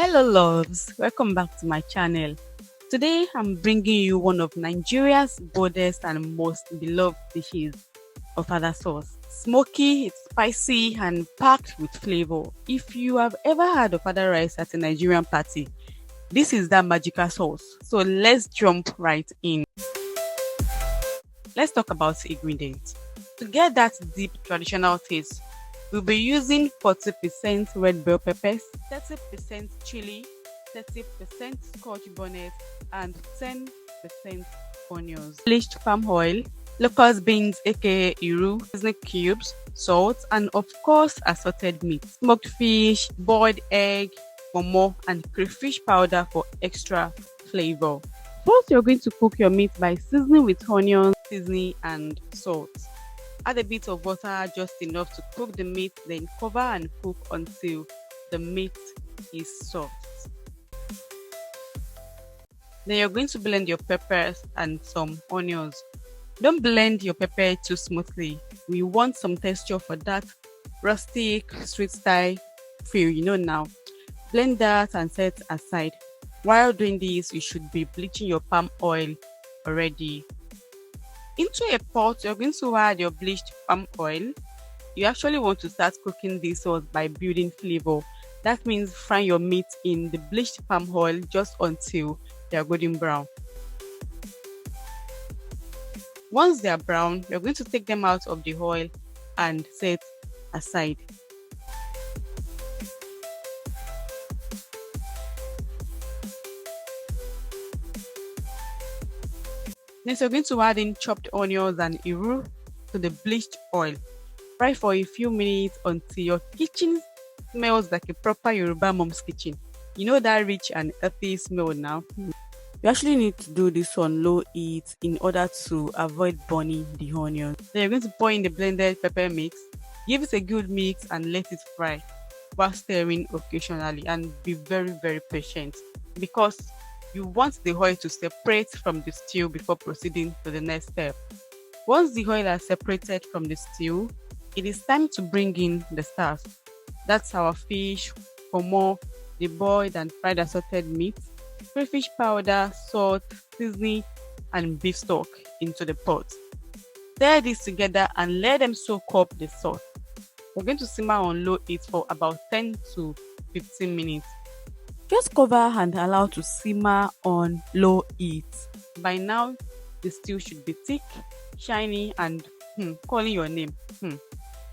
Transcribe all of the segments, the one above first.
Hello loves, welcome back to my channel. Today I'm bringing you one of Nigeria's boldest and most beloved dishes, Ofada sauce. Smoky, it's spicy and packed with flavor. If you have ever had Ofada rice at a Nigerian party, this is that magical sauce. So let's jump right in. Let's talk about the ingredients. To get that deep traditional taste, we'll be using 40% red bell peppers, 30% chili, 30% Scotch bonnet, and 10% onions. Bleached palm oil, locust beans aka iru, seasoning cubes, salt, and of course assorted meat, smoked fish, boiled egg, momo, and crayfish powder for extra flavor. First, you're going to cook your meat by seasoning with onions, seasoning, and salt. Add a bit of water, just enough to cook the meat, then cover and cook until the meat is soft. Then you're going to blend your peppers and some onions. Don't blend your pepper too smoothly. We want some texture for that rustic, street style feel, now. Blend that and set aside. While doing this, you should be bleaching your palm oil already. Into a pot, you're going to add your bleached palm oil. You actually want to start cooking this sauce by building flavor. That means frying your meat in the bleached palm oil just until they are golden brown. Once they are brown, you're going to take them out of the oil and set aside. Next, you're going to add in chopped onions and iru to the bleached oil. Fry for a few minutes until your kitchen smells like a proper Yoruba mom's kitchen. You know that rich and earthy smell now? You actually need to do this on low heat in order to avoid burning the onions. Then you're going to pour in the blended pepper mix. Give it a good mix and let it fry while stirring occasionally, and be very patient because you want the oil to separate from the stew before proceeding to the next step. Once the oil has separated from the stew, it is time to bring in the stars. That's our fish, pomo, the boiled and fried assorted meat, crayfish powder, salt, seasoning, and beef stock into the pot. Stir this together and let them soak up the sauce. We're going to simmer on low heat for about 10 to 15 minutes. Just cover and allow to simmer on low heat. By now, the stew should be thick, shiny, and calling your name.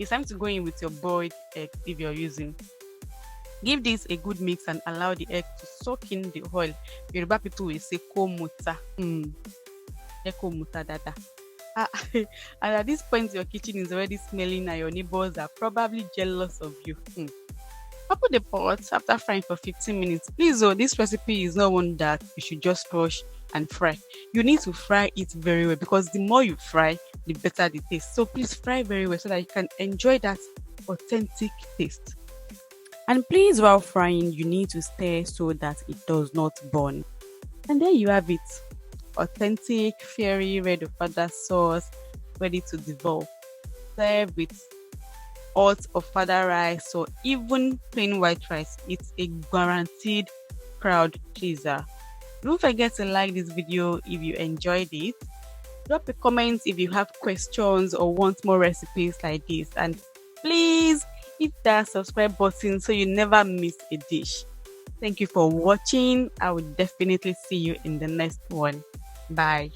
It's time to go in with your boiled egg if you're using. Give this a good mix and allow the egg to soak in the oil. Yoruba people will say komuta. Komuta dada. And at this point, your kitchen is already smelling and your neighbors are probably jealous of you. Open the pot after frying for 15 minutes. Please, this recipe is not one that you should just rush and fry. You need to fry it very well because the more you fry, the better the taste. So please fry very well so that you can enjoy that authentic taste. And please, while frying, you need to stir so that it does not burn. And there you have it. Authentic, fairy red Ofada sauce ready to devour. Serve with hot Ofada rice or even plain white rice. It's a guaranteed crowd pleaser. Don't forget to like this video if you enjoyed it. Drop a comment if you have questions or want more recipes like this, and please hit that subscribe button so you never miss a dish. Thank you for watching. I will definitely see you in the next one. Bye.